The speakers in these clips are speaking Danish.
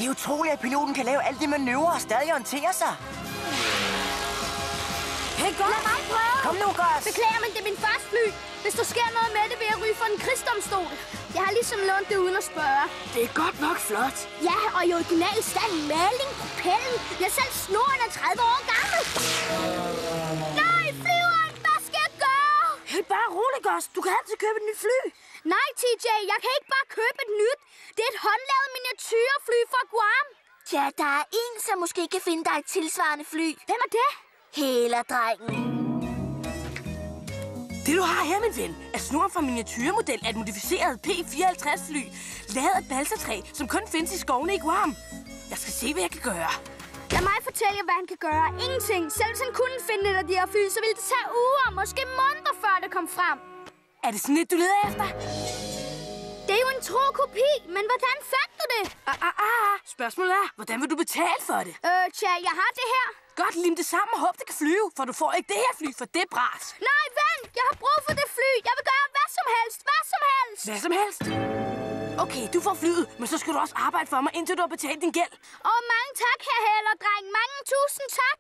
Det er utroligt, at piloten kan lave alle de manøvrer og stadig håndtere sig. Hey, godt. Lad mig prøve. Kom nu, Gus. Beklager, men det er min første fly. Hvis der sker noget med det, vil jeg ryge for en krigsdomstol. Jeg har ligesom lånt det uden at spørge. Det er godt nok flot. Ja, og i original stand, maling, propellen. Jeg selv snoren er 30 år gammel. Nej, flyveren, hvad skal jeg gøre? Hey, bare rolig, Gus. Du kan altid købe et nyt fly. Nej, TJ, jeg kan ikke bare købe et nyt. Det er et håndlavet miniatyrfly fra Guam. Ja, der er en, som måske kan finde dig et tilsvarende fly. Hvem er det? Hæler-drengen. Det, du har her, min ven, er snoren fra miniatyrmodel af et modificeret P-54-fly, lavet af balsatræ, som kun findes i skovene i Guam. Jeg skal se, hvad jeg kan gøre. Lad mig fortælle jer, hvad han kan gøre. Ingenting. Selv hvis han kunne finde et af de her fly, så ville det tage uger, måske måneder, før det kom frem. Er det sådan et, du leder efter? Det er jo en tro kopi, men hvordan fandt du det? Spørgsmålet er, hvordan vil du betale for det? Tja, jeg har det her. Godt, lim det sammen og håb, det kan flyve, for du får ikke det her fly, for det er bras. Nej, vent! Jeg har brug for det fly. Jeg vil gøre hvad som helst. Hvad som helst. Hvad som helst? Okay, du får flyet, men så skal du også arbejde for mig, indtil du har betalt din gæld. Mange tak, herr Hæler-dreng. Mange tusind tak.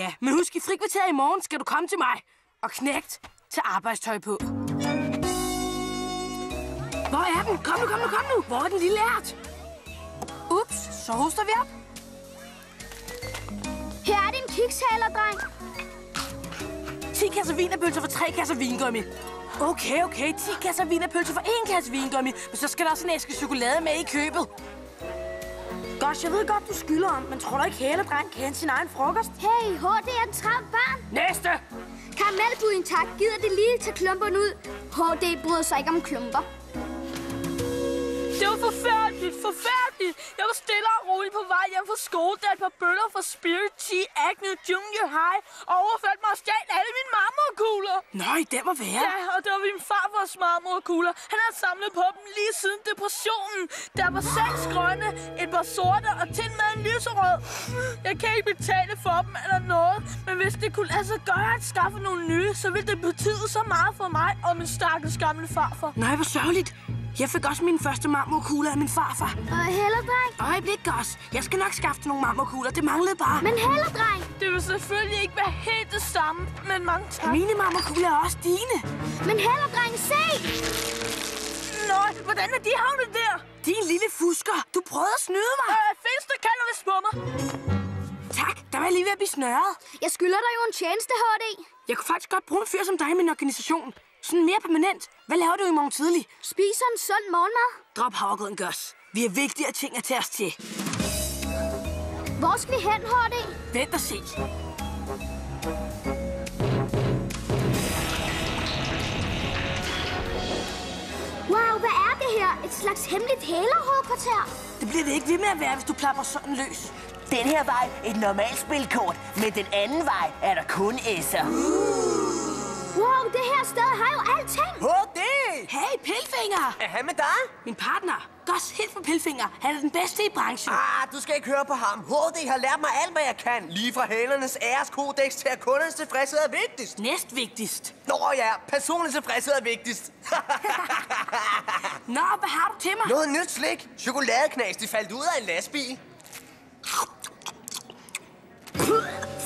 Ja. Men husk, i frikvarteret i morgen skal du komme til mig. Og knægt, til arbejdstøj på. Hvor er den? Kom nu. Hvor er den lille ært? Ups, så hoster vi op. Her er din kiks, Hæler-dreng. 10 kasser wienerpølser for 3 kasser vingummi. Okay. 10 kasser wienerpølser for 1 kasse vingummi. Men så skal der også en æske chokolade med i købet. Godt, jeg ved godt, du skylder om, men tror du ikke, Hæler-dreng kan hente sin egen frokost? Hey, HD er en travlt barn. Næste! Karamelbudden, tak. Gider det lige tage klumperne ud? HD bryder sig ikke om klumper. Det var forfærdeligt. Jeg var stille og rolig på vej hjem fra skole, da et par bøller fra Spirit T. Agnew Junior High overfaldt mig og stjal alle mine marmorkugler. Nøj, det var værre. Ja, og det var min farfars marmorkugler. Han havde samlet på dem lige siden depressionen. Der var 6 grønne, et par sorte og til med en lyserød. Jeg kan ikke betale for dem eller noget, men hvis det kunne lade sig gøre at skaffe nogle nye, så ville det betyde så meget for mig og min stakkels gamle farfar. Nej, hvor sørgeligt. Jeg fik også min første marmorkugler af min farfar. Hæler-dreng. Øjeblik, Gus. Jeg skal nok skaffe nogle marmorkugler. Det manglede bare. Men Hæler-dreng. Det vil selvfølgelig ikke være helt det samme, men mange tak. Mine marmorkugler er også dine. Men Hæler-dreng, se! Nøj, hvordan er de havnet der? Din lille fusker. Du prøvede at snyde mig. Findes der kalder vist på mig? Tak, der var jeg lige ved at blive snørret. Jeg skylder dig jo en tjeneste, HD. Jeg kunne faktisk godt bruge en fyr som dig i min organisation. Sådan mere permanent. Hvad laver du i morgen tidlig? Spiser en sund morgenmad. Drop havregrøden, Gus. Vi har vigtigere ting at tage os til. Hvor skal vi hen, HD? Vent og se. Wow, hvad er det her? Et slags hemmeligt hælerhovedkvarter? Det bliver det ikke ved med at være, hvis du plapper sådan løs. Den her vej et normalt spilkort, men den anden vej er der kun S'er. Wow, det her sted har jo alting. HD! Hey, Pilfinger! Er han med dig? Min partner, Gus helt for Pilfinger. Han er den bedste i branchen. Du skal ikke høre på ham. HD har lært mig alt, hvad jeg kan. Lige fra hælernes æreskodex til at kundernes tilfredshed er vigtigst. Næstvigtigst. Nå ja, personlig tilfredshed er vigtigst. Nå, hvad har du til mig? Noget nyt slik. Chokoladeknas, de faldt ud af en lastbil.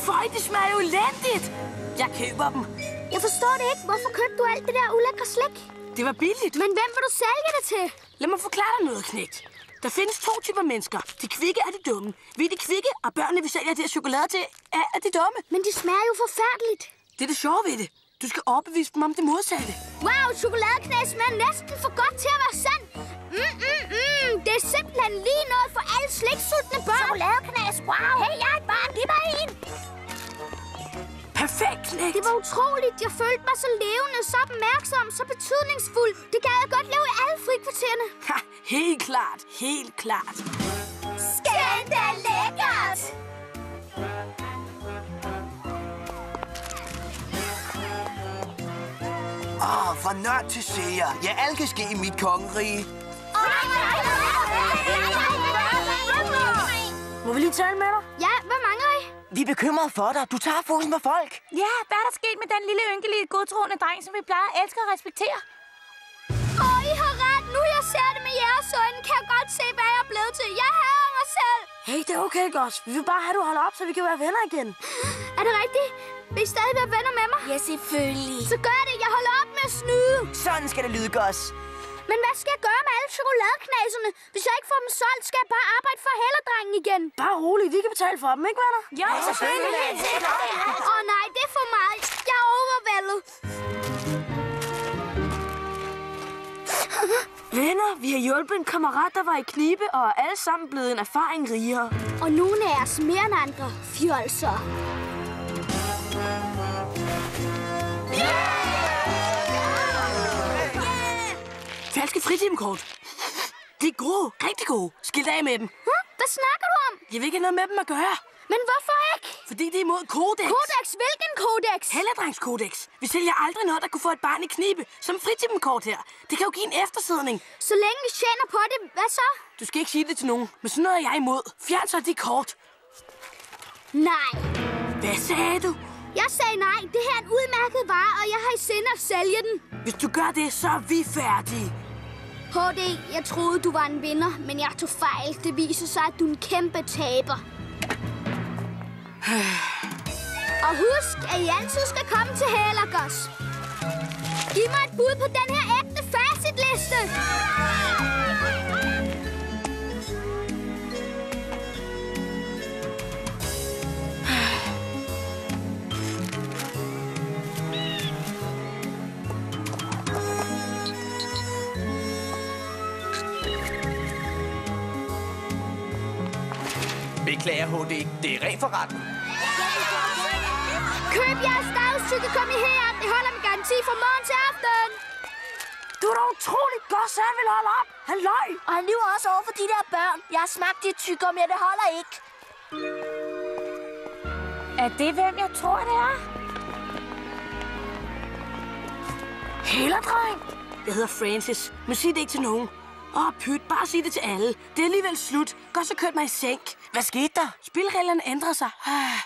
Føj, det smager jo elendigt. Jeg køber dem. Jeg forstår det ikke. Hvorfor købte du alt det der ulækre slik? Det var billigt. Men hvem vil du sælge det til? Lad mig forklare dig noget, knægt. Der findes 2 typer mennesker. De kvikke og de dumme. Vi er de kvikke, og børnene, vi sælger det her chokolade til, er de dumme. Men de smager jo forfærdeligt. Det er det sjove ved det. Du skal overbevise dem om det modsatte. Wow, chokoladeknas smager næsten for godt til at være sandt. Det er simpelthen lige noget for alle sliksultne børn. Chokoladeknas, wow. Hey, jeg er et barn. Giv mig en. Perfekt, knægt. Det var utroligt. Jeg følte mig så levende, så opmærksom, så betydningsfuld. Det gad jeg godt lave i alle frikvartererne. Ha, helt klart. Helt klart. Skandalekkert! Fra nørd til seer. Ja, alt kan ske i mit kongerige. Må vi lige tale med dig? Ja, hvad mangler I? Vi er bekymrede for dig. Du tager fokus på folk. Ja, hvad er der sket med den lille ynkelige godtroende dreng, som vi plejer at elske og respektere? I har ret. Nu jeg ser det med jeres øjne, kan jeg godt se, hvad jeg er blevet til. Jeg hader mig selv. Hey, det er okay, Gus. Vi vil bare have, du holder op, så vi kan være venner igen. Er det rigtigt? Vil I stadig være venner med mig? Ja, selvfølgelig. Så gør det. Jeg holder op med at snyde. Sådan skal det lyde, Gus. Men hvad skal jeg gøre med alle chokoladeknaserne? Hvis jeg ikke får dem solgt, skal jeg bare arbejde for hælderdrengen igen. Bare rolig, vi kan betale for dem, ikke venner? Ja, selvfølgelig. Nej, det er for meget. Jeg er overvældet. Venner, vi har hjulpet en kammerat, der var i knibe, og er alle sammen blevet en erfaring rigere. Og nogle af os mere end andre fjolser. Falske fritimekort. De er gode, rigtig gode. Skilt af med dem. Hvad snakker du om? Jeg vil ikke have noget med dem at gøre. Men hvorfor ikke? Fordi det er imod kodex. Kodex? Hvilken kodex? Helledrengskodex. Vi sælger aldrig noget, der kunne få et barn i knibe. Som fritimekort her. Det kan jo give en eftersidning. Så længe vi tjener på det, hvad så? Du skal ikke sige det til nogen. Men sådan noget er jeg imod. Fjern så de kort. Nej. Hvad sagde du? Jeg sagde nej. Det her er en udmærket vare, og jeg har i sinde at sælge den. Hvis du gør det, så er vi færdige. HD, jeg troede, du var en vinder, men jeg tog fejl. Det viser sig, at du er en kæmpe taber. Og husk, at I altid skal komme til Helagos. Giv mig et bud på den her ægte facitliste. Beklager, HD. Det er ren forretning. Køb jeres dagstykke, her. Det holder med garanti fra morgen til aften. Du er da utroligt godt, så han vil holde op. Han løg. Og han lyver også over for de der børn. Jeg har smagt de tykker, men det holder ikke. Er det, hvem jeg tror, det er? Hælderdreng. Jeg hedder Francis, men sig det ikke til nogen. Pyt, bare sig det til alle. Det er alligevel slut. Godt så kørt mig i sænk. Hvad skete der? Spilreglerne ændrer sig.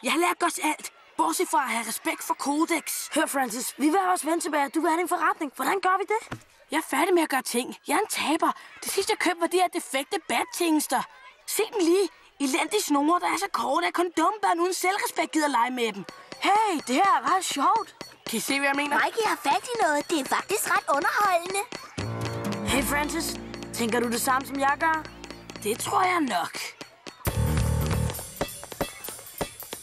Jeg har lært godt alt. Bortset fra at have respekt for kodex. Hør, Francis. Vi vil have vores ven tilbage. Du vil have din forretning. Hvordan gør vi det? Jeg er færdig med at gøre ting. Jeg er en taber. Det sidste, jeg købte, var de her defekte badtingester. Se dem lige. Elendige snore, der er så korte, at kun dumme børn uden selvrespekt gider lege med dem. Hey, det her er ret sjovt. Kan I se, hvad jeg mener? Mikey har fat i noget. Det er faktisk ret underholdende. Hey, Francis. Tænker du det samme, som jeg gør? Det tror jeg nok.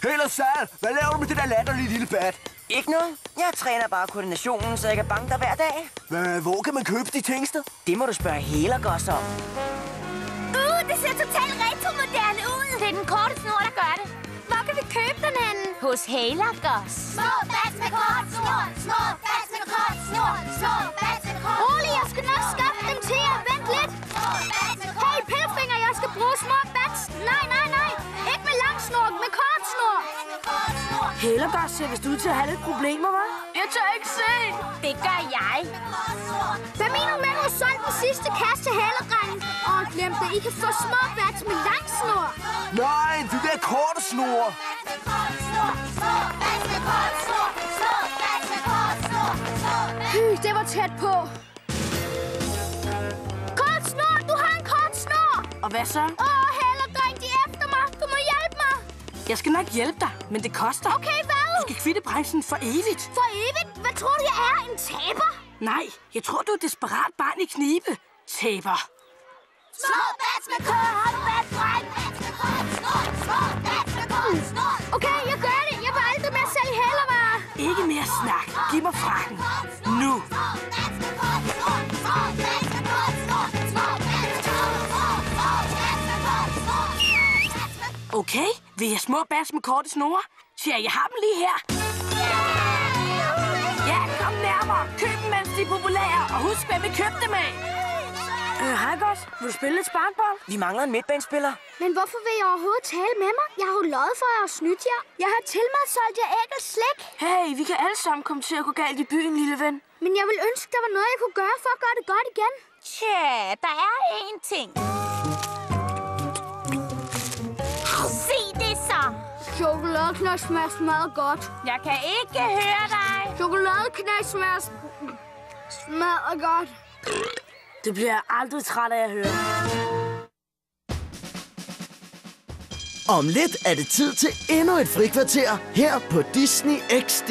Hey, Lasal, hvad laver du med det der latterlige lille bat? Ikke noget. Jeg træner bare koordinationen, så jeg kan banke dig hver dag. Hvor kan man købe de tingster? Det må du spørge Helagos om. Det ser totalt retromoderne ud. Det er den korte snor, der gør det. Hvor kan vi købe den henne? Hos Helagos. Små bats med kort snor. Små bats med kort snor. Små bats med kort snor. Rolig, jeg skal nok skaffe dem til jer. Vent lidt. Hey, Pelfinger, jeg skal bruge små bats. Nej. Ikke med lang snor, med kort snor. Helagos ser vist ud til at have lidt problemer, hva'? Jeg tør ikke se. Det gør jeg. Hvad mener du med, at du har solgt den sidste kasse til hælderdrengen? Glem det, I kan få små bats med lang snor. Nej, de der korte snore. Det var tæt på. Kort snor, du har en kort snor. Og hvad så? Hælderdreng, de er efter mig. Du må hjælpe mig. Jeg skal nok hjælpe dig, men det koster. Okay, hvad? Du skal kvitte branchen for evigt. For evigt? Hvad tror du, jeg er? En taber? Nej, jeg tror, du er et desperat barn i knibe. Taber. Små bats med kort dreng. Okay, jeg gør det. Jeg vil aldrig mere sælge hælervarer. Ikke mere snak. Giv mig frakken. Nu. Okay, vil jeg små bats med korte snore? Siger jeg har dem lige her. Ja, kom nærmere. Køb dem, mens de er populære. Og husk, hvem vi købte dem af. Hej, Gus. Vil du spille lidt sparkbold? Vi mangler en midtbanespiller. Men hvorfor vil jeg overhovedet tale med mig? Jeg har jo lovet for, at jeg har snydt jer. Jeg har til mig solgt jer æg og slik. Hey, vi kan alle sammen komme til at gå galt i byen, lille ven. Men jeg vil ønske, der var noget, jeg kunne gøre for at gøre det godt igen. Tja, der er én ting. Sig det så. Chokoladeknas smager godt. Jeg kan ikke høre dig. Chokoladeknas smager godt. Det bliver jeg aldrig træt af at høre. Om lidt er det tid til endnu et frikvarter her på Disney XD.